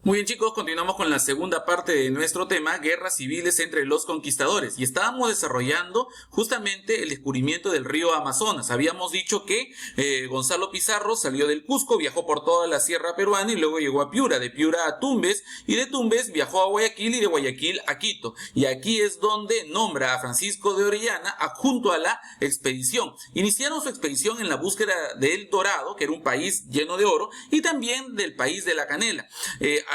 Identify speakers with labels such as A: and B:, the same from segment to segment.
A: Muy bien, chicos, continuamos con la segunda parte de nuestro tema, guerras civiles entre los conquistadores. Y estábamos desarrollando justamente el descubrimiento del río Amazonas. Habíamos dicho que Gonzalo Pizarro salió del Cusco, viajó por toda la sierra peruana y luego llegó a Piura, de Piura a Tumbes, y de Tumbes viajó a Guayaquil y de Guayaquil a Quito. Y aquí es donde nombra a Francisco de Orellana adjunto a la expedición. Iniciaron su expedición en la búsqueda del Dorado, que era un país lleno de oro, y también del país de la canela.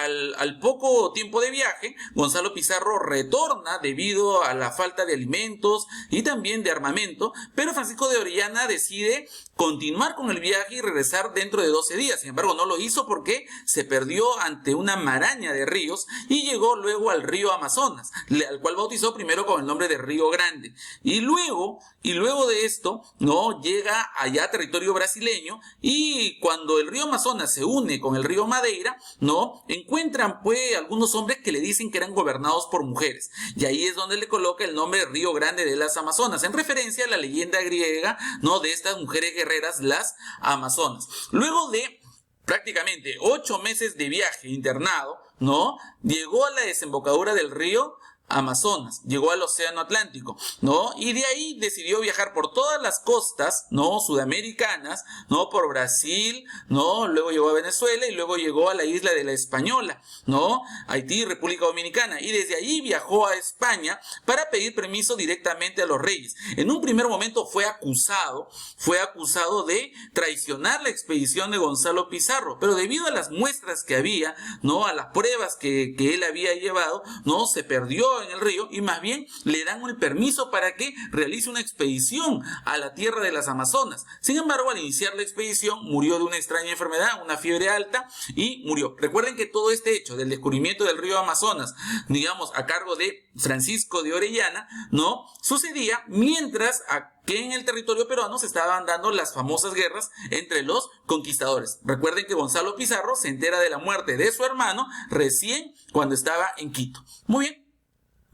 A: Al poco tiempo de viaje, Gonzalo Pizarro retorna debido a la falta de alimentos y también de armamento, pero Francisco de Orellana decide continuar con el viaje y regresar dentro de 12 días. Sin embargo, no lo hizo porque se perdió ante una maraña de ríos y llegó luego al río Amazonas, al cual bautizó primero con el nombre de Río Grande. Y luego de esto, no llega allá a territorio brasileño, y cuando el río Amazonas se une con el río Madeira, no encuentran pues algunos hombres que le dicen que eran gobernados por mujeres, y ahí es donde le coloca el nombre de Río Grande de las Amazonas, en referencia a la leyenda griega, no, de estas mujeres guerreras, las Amazonas. Luego de prácticamente 8 meses de viaje internado, no, llegó a la desembocadura del río Amazonas, llegó al Océano Atlántico, ¿no? Y de ahí decidió viajar por todas las costas, ¿no? Sudamericanas, ¿no? Por Brasil, ¿no? Luego llegó a Venezuela y luego llegó a la isla de la Española, ¿no? Haití, República Dominicana, y desde allí viajó a España para pedir permiso directamente a los reyes. En un primer momento fue acusado de traicionar la expedición de Gonzalo Pizarro, pero debido a las muestras que había, ¿no? A las pruebas que él había llevado, ¿no? Se perdió en el río y más bien le dan el permiso para que realice una expedición a la tierra de las Amazonas. Sin embargo, al iniciar la expedición murió de una extraña enfermedad, una fiebre alta, y murió. Recuerden que todo este hecho del descubrimiento del río Amazonas, digamos, a cargo de Francisco de Orellana, ¿no? Sucedía mientras que en el territorio peruano se estaban dando las famosas guerras entre los conquistadores. Recuerden que Gonzalo Pizarro se entera de la muerte de su hermano recién cuando estaba en Quito. Muy bien.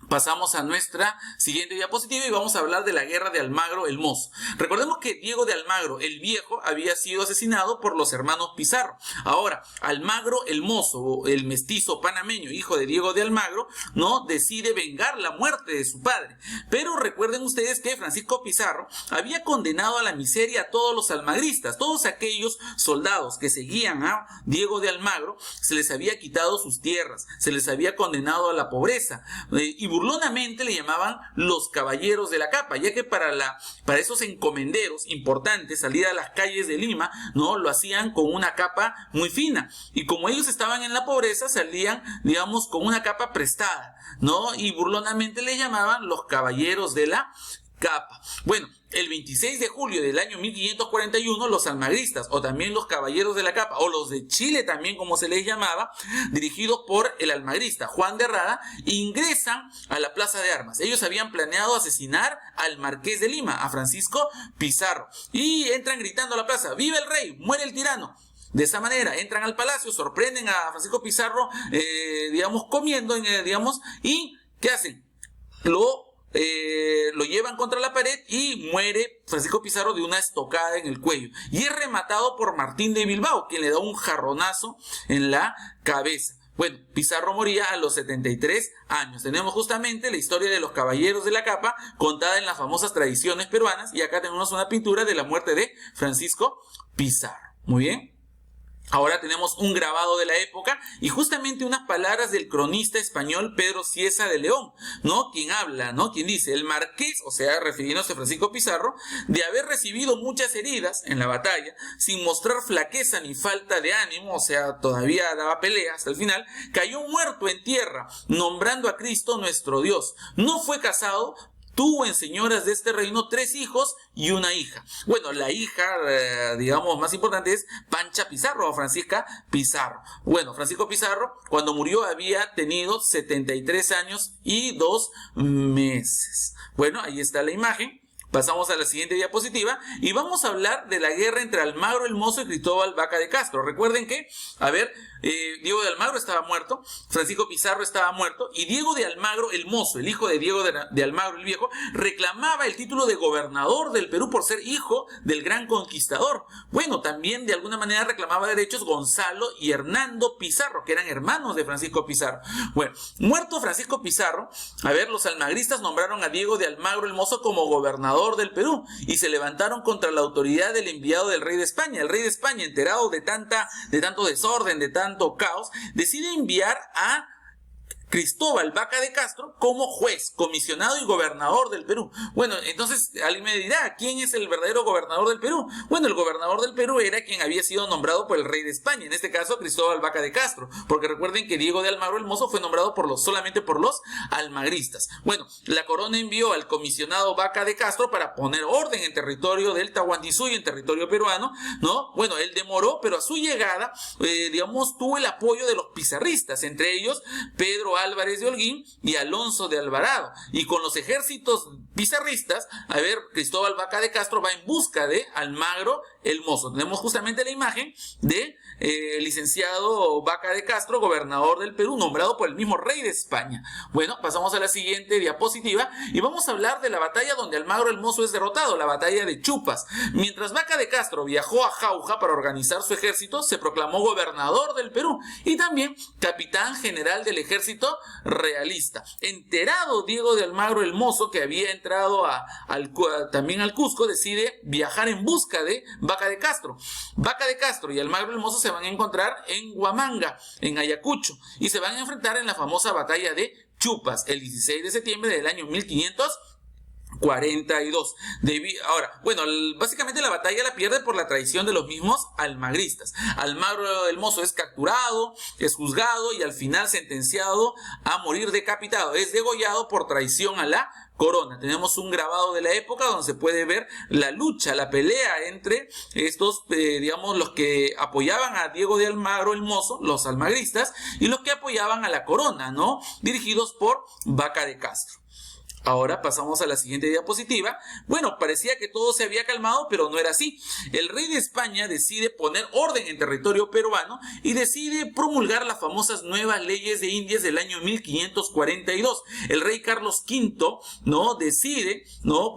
A: Pasamos a nuestra siguiente diapositiva y vamos a hablar de la guerra de Almagro el Mozo. Recordemos que Diego de Almagro el Viejo había sido asesinado por los hermanos Pizarro. Ahora, Almagro el Mozo, el mestizo panameño, hijo de Diego de Almagro, no decide vengar la muerte de su padre. Pero recuerden ustedes que Francisco Pizarro había condenado a la miseria a todos los almagristas, todos aquellos soldados que seguían a Diego de Almagro, se les había quitado sus tierras, se les había condenado a la pobreza, y burlonamente le llamaban los caballeros de la capa, ya que para esos encomenderos importantes salir a las calles de Lima, no lo hacían con una capa muy fina, y como ellos estaban en la pobreza salían, digamos, con una capa prestada, no, y burlonamente le llamaban los caballeros de la capa. Bueno, el 26 de julio del año 1541, los almagristas, o también los caballeros de la capa, o los de Chile también, como se les llamaba, dirigidos por el almagrista Juan de Rada, ingresan a la Plaza de Armas. Ellos habían planeado asesinar al marqués de Lima, a Francisco Pizarro, y entran gritando a la plaza: ¡Viva el rey! ¡Muere el tirano! De esa manera entran al palacio, sorprenden a Francisco Pizarro, digamos, comiendo, y ¿qué hacen? Lo llevan contra la pared y muere Francisco Pizarro de una estocada en el cuello, y es rematado por Martín de Bilbao, quien le da un jarronazo en la cabeza. Bueno, Pizarro moría a los 73 años. Tenemos justamente la historia de los caballeros de la capa contada en las famosas tradiciones peruanas, y acá tenemos una pintura de la muerte de Francisco Pizarro. Muy bien. Ahora tenemos un grabado de la época y justamente unas palabras del cronista español Pedro Cieza de León, ¿no? Quien habla, ¿no? Quien dice: el marqués, o sea, refiriéndose a Francisco Pizarro, de haber recibido muchas heridas en la batalla, sin mostrar flaqueza ni falta de ánimo, o sea, todavía daba pelea hasta el final, cayó muerto en tierra, nombrando a Cristo nuestro Dios. No fue casado, tuvo en señoras de este reino 3 hijos y una hija. Bueno, la hija, digamos, más importante es Pancha Pizarro o Francisca Pizarro. Bueno, Francisco Pizarro, cuando murió, había tenido 73 años y 2 meses. Bueno, ahí está la imagen. Pasamos a la siguiente diapositiva y vamos a hablar de la guerra entre Almagro el Mozo y Cristóbal Vaca de Castro. Recuerden que, Diego de Almagro estaba muerto, Francisco Pizarro estaba muerto y Diego de Almagro el Mozo, el hijo de Diego de Almagro el Viejo, reclamaba el título de gobernador del Perú por ser hijo del gran conquistador. Bueno, también de alguna manera reclamaba derechos Gonzalo y Hernando Pizarro, que eran hermanos de Francisco Pizarro. Bueno, muerto Francisco Pizarro, los almagristas nombraron a Diego de Almagro el Mozo como gobernador del Perú y se levantaron contra la autoridad del enviado del rey de España. El rey de España, enterado de tanto desorden, de tanto caos, decide enviar a Cristóbal Vaca de Castro como juez, comisionado y gobernador del Perú. Bueno, entonces alguien me dirá, ¿quién es el verdadero gobernador del Perú? Bueno, el gobernador del Perú era quien había sido nombrado por el rey de España, en este caso Cristóbal Vaca de Castro, porque recuerden que Diego de Almagro el Mozo fue nombrado solamente por los almagristas. Bueno, la corona envió al comisionado Vaca de Castro para poner orden en territorio del Tahuantinsuyo, en territorio peruano, ¿no? Bueno, él demoró, pero a su llegada, tuvo el apoyo de los pizarristas, entre ellos Pedro Álvarez de Holguín y Alonso de Alvarado, y con los ejércitos pizarristas, Cristóbal Vaca de Castro va en busca de Almagro el Mozo. Tenemos justamente la imagen de licenciado Vaca de Castro, gobernador del Perú, nombrado por el mismo rey de España. Bueno, pasamos a la siguiente diapositiva y vamos a hablar de la batalla donde Almagro el Mozo es derrotado, la batalla de Chupas. Mientras Vaca de Castro viajó a Jauja para organizar su ejército, se proclamó gobernador del Perú y también capitán general del ejército realista. Enterado Diego de Almagro el Mozo, que había entrado también al Cusco, decide viajar en busca de Vaca de Castro. Vaca de Castro y Almagro el Mozo se van a encontrar en Huamanga, en Ayacucho, y se van a enfrentar en la famosa batalla de Chupas, el 16 de septiembre del año 1542. Básicamente la batalla la pierde por la traición de los mismos almagristas. Almagro el Mozo es capturado, es juzgado y al final sentenciado a morir decapitado. Es degollado por traición a la corona. Tenemos un grabado de la época donde se puede ver la lucha, la pelea entre estos, los que apoyaban a Diego de Almagro el Mozo, los almagristas, y los que apoyaban a la corona, ¿no? Dirigidos por Vaca de Castro. Ahora pasamos a la siguiente diapositiva. Bueno, parecía que todo se había calmado, pero no era así. El rey de España decide poner orden en territorio peruano y decide promulgar las famosas nuevas leyes de Indias del año 1542. El rey Carlos V, decide,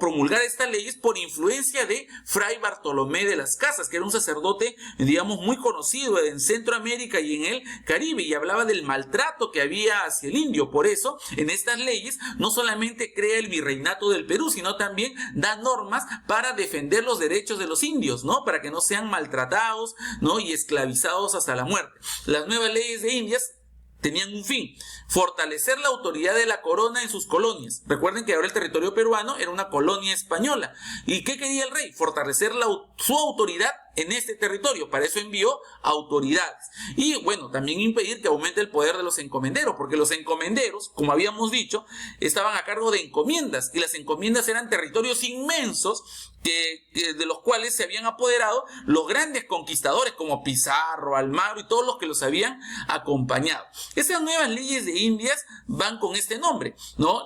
A: promulgar estas leyes por influencia de Fray Bartolomé de las Casas, que era un sacerdote, muy conocido en Centroamérica y en el Caribe, y hablaba del maltrato que había hacia el indio. Por eso, en estas leyes, no solamente crea el virreinato del Perú, sino también da normas para defender los derechos de los indios, para que no sean maltratados, y esclavizados hasta la muerte. Las nuevas leyes de Indias tenían un fin: fortalecer la autoridad de la corona en sus colonias. Recuerden que ahora el territorio peruano era una colonia española. ¿Y qué quería el rey? Fortalecer su autoridad en este territorio. Para eso envió autoridades. Y también impedir que aumente el poder de los encomenderos, porque los encomenderos, como habíamos dicho, estaban a cargo de encomiendas, y las encomiendas eran territorios inmensos de los cuales se habían apoderado los grandes conquistadores como Pizarro, Almagro y todos los que los habían acompañado. Esas nuevas leyes de Indias van con este nombre,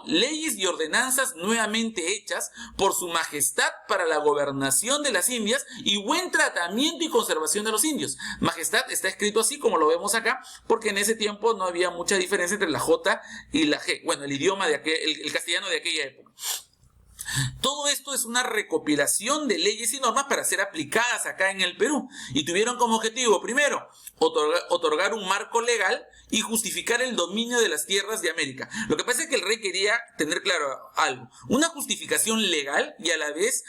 A: Leyes y ordenanzas nuevamente hechas por su majestad para la gobernación de las Indias y buen tratamiento y conservación de los indios. Majestad está escrito así como lo vemos acá, porque en ese tiempo no había mucha diferencia entre la J y la G. El idioma el castellano de aquella época. Todo esto es una recopilación de leyes y normas para ser aplicadas acá en el Perú, y tuvieron como objetivo, primero, otorgar un marco legal y justificar el dominio de las tierras de América. Lo que pasa es que el rey quería tener claro algo: una justificación legal y a la vez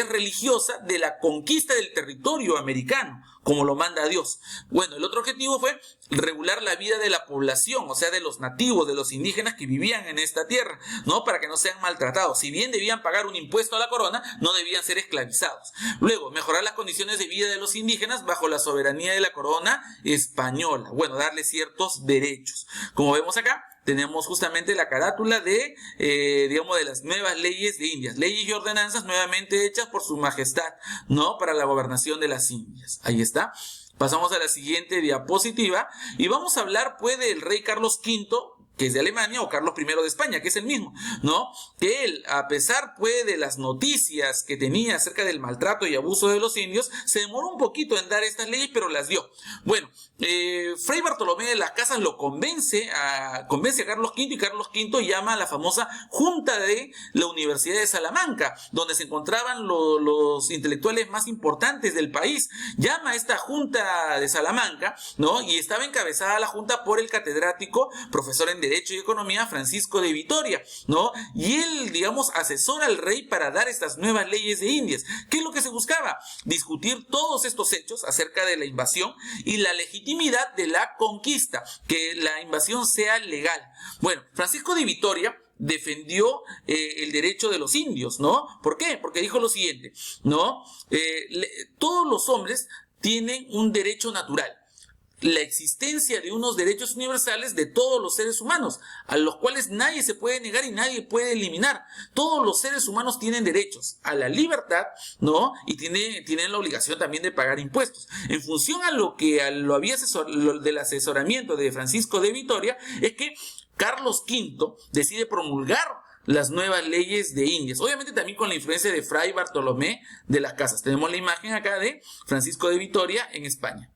A: religiosa de la conquista del territorio americano, como lo manda Dios. El otro objetivo fue regular la vida de la población, o sea, de los nativos, de los indígenas que vivían en esta tierra, para que no sean maltratados. Si bien debían pagar un impuesto a la corona, no debían ser esclavizados. Luego, mejorar las condiciones de vida de los indígenas bajo la soberanía de la corona española. Darle ciertos derechos. Como vemos acá, tenemos justamente la carátula de las nuevas leyes de Indias. Leyes y ordenanzas nuevamente hechas por su majestad, para la gobernación de las Indias. Ahí está. Pasamos a la siguiente diapositiva y vamos a hablar del rey Carlos V, que es de Alemania, o Carlos I de España, que es el mismo, ¿no? Que él, a pesar pues de las noticias que tenía acerca del maltrato y abuso de los indios, se demoró un poquito en dar estas leyes, pero las dio. Bueno, Fray Bartolomé de las Casas lo convence a Carlos V, y Carlos V llama a la famosa Junta de la Universidad de Salamanca, donde se encontraban los intelectuales más importantes del país. Llama a esta Junta de Salamanca, ¿no? Y estaba encabezada la Junta por el catedrático, profesor en Derecho y Economía, Francisco de Vitoria, ¿no? Y él, digamos, asesora al rey para dar estas nuevas leyes de Indias. ¿Qué es lo que se buscaba? Discutir todos estos hechos acerca de la invasión y la legitimidad de la conquista, que la invasión sea legal. Bueno, Francisco de Vitoria defendió el derecho de los indios, ¿no? ¿Por qué? Porque dijo lo siguiente, ¿no? Todos los hombres tienen un derecho natural, la existencia de unos derechos universales de todos los seres humanos, a los cuales nadie se puede negar y nadie puede eliminar. Todos los seres humanos tienen derechos a la libertad, ¿no? Y tienen la obligación también de pagar impuestos. En función a lo que del asesoramiento de Francisco de Vitoria, es que Carlos V decide promulgar las nuevas leyes de Indias, obviamente también con la influencia de Fray Bartolomé de las Casas. Tenemos la imagen acá de Francisco de Vitoria en España.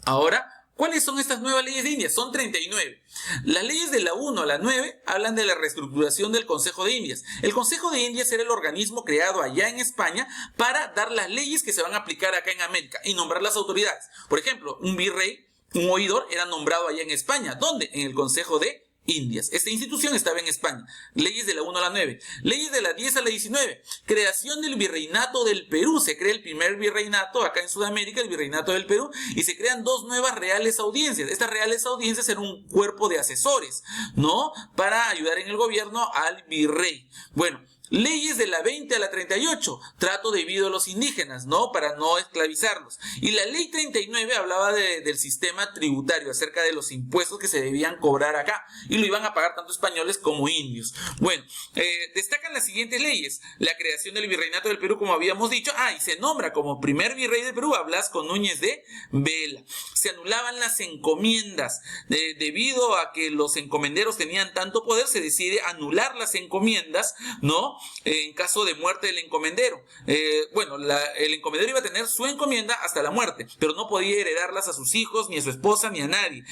A: Ahora, ¿cuáles son estas nuevas leyes de Indias? Son 39. Las leyes de la 1 a la 9 hablan de la reestructuración del Consejo de Indias. El Consejo de Indias era el organismo creado allá en España para dar las leyes que se van a aplicar acá en América y nombrar las autoridades. Por ejemplo, un virrey, un oidor, era nombrado allá en España. ¿Dónde? En el Consejo de Indias. Esta institución estaba en España. Leyes de la 1 a la 9. Leyes de la 10 a la 19. Creación del virreinato del Perú. Se crea el primer virreinato acá en Sudamérica, el virreinato del Perú, y se crean dos nuevas reales audiencias. Estas reales audiencias eran un cuerpo de asesores, ¿no? Para ayudar en el gobierno al virrey. Bueno, leyes de la 20 a la 38, trato debido a los indígenas, ¿no? Para no esclavizarlos. Y la ley 39 hablaba del sistema tributario, acerca de los impuestos que se debían cobrar acá, y lo iban a pagar tanto españoles como indios. Bueno, destacan las siguientes leyes: la creación del virreinato del Perú, como habíamos dicho, y se nombra como primer virrey del Perú a Blasco Núñez de Vela. Se anulaban las encomiendas, debido a que los encomenderos tenían tanto poder, se decide anular las encomiendas, ¿no? En caso de muerte del encomendero. El encomendero iba a tener su encomienda hasta la muerte, pero no podía heredarlas a sus hijos, ni a su esposa, ni a nadie.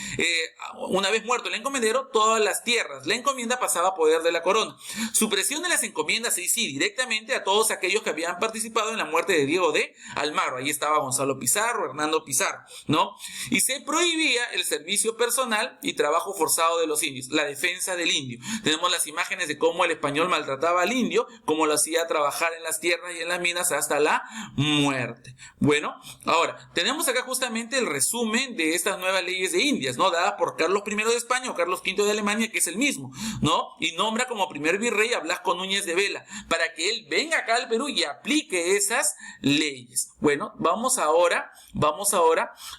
A: Una vez muerto el encomendero, todas las tierras, la encomienda pasaba a poder de la corona. Supresión de las encomiendas, sí, directamente a todos aquellos que habían participado en la muerte de Diego de Almagro. Ahí estaba Gonzalo Pizarro, Hernando Pizarro, ¿no? Y se prohibía el servicio personal y trabajo forzado de los indios, la defensa del indio. Tenemos las imágenes de cómo el español maltrataba al indio, como lo hacía trabajar en las tierras y en las minas hasta la muerte. Bueno, ahora, tenemos acá justamente el resumen de estas nuevas leyes de Indias, ¿no? Dadas por Carlos I de España o Carlos V de Alemania, que es el mismo, ¿no? Y nombra como primer virrey a Blasco Núñez de Vela, para que él venga acá al Perú y aplique esas leyes. Bueno, vamos ahora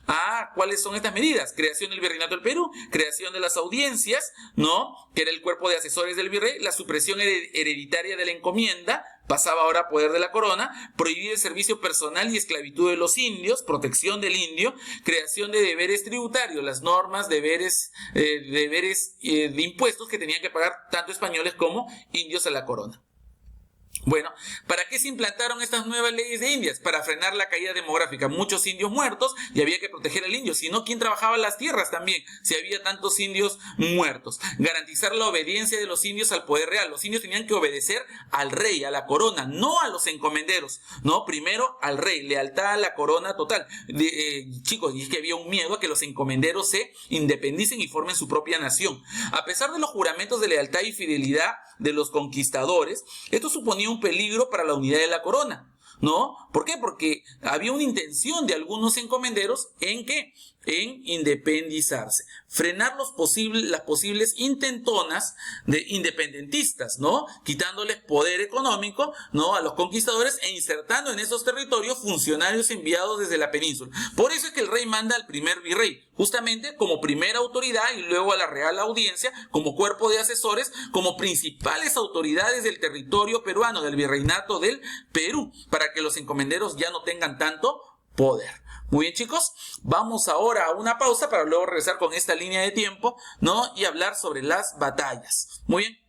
A: a cuáles son estas medidas. Creación del virreinato del Perú, creación de las audiencias, ¿no? Que era el cuerpo de asesores del virrey, la supresión hereditaria de la encomienda, pasaba ahora a poder de la corona, prohibir el servicio personal y esclavitud de los indios, protección del indio, creación de deberes tributarios, las normas, deberes de impuestos que tenían que pagar tanto españoles como indios a la corona. Bueno, ¿para qué se implantaron estas nuevas leyes de Indias? Para frenar la caída demográfica. Muchos indios muertos y había que proteger al indio. Si no, ¿quién trabajaba las tierras también? Si había tantos indios muertos. Garantizar la obediencia de los indios al poder real. Los indios tenían que obedecer al rey, a la corona, no a los encomenderos. No, primero al rey, lealtad a la corona total. Chicos, y es que había un miedo a que los encomenderos se independicen y formen su propia nación. A pesar de los juramentos de lealtad y fidelidad de los conquistadores, esto suponía un peligro para la unidad de la corona, ¿no? ¿Por qué? Porque había una intención de algunos encomenderos en independizarse, frenar las posibles intentonas de independentistas, ¿no? Quitándoles poder económico, ¿no? A los conquistadores e insertando en esos territorios funcionarios enviados desde la península. Por eso es que el rey manda al primer virrey, justamente como primera autoridad, y luego a la Real Audiencia como cuerpo de asesores, como principales autoridades del territorio peruano, del virreinato del Perú, para que los encomenderos ya no tengan tanto poder. Muy bien, chicos, vamos ahora a una pausa para luego regresar con esta línea de tiempo, ¿no? Y hablar sobre las batallas. Muy bien.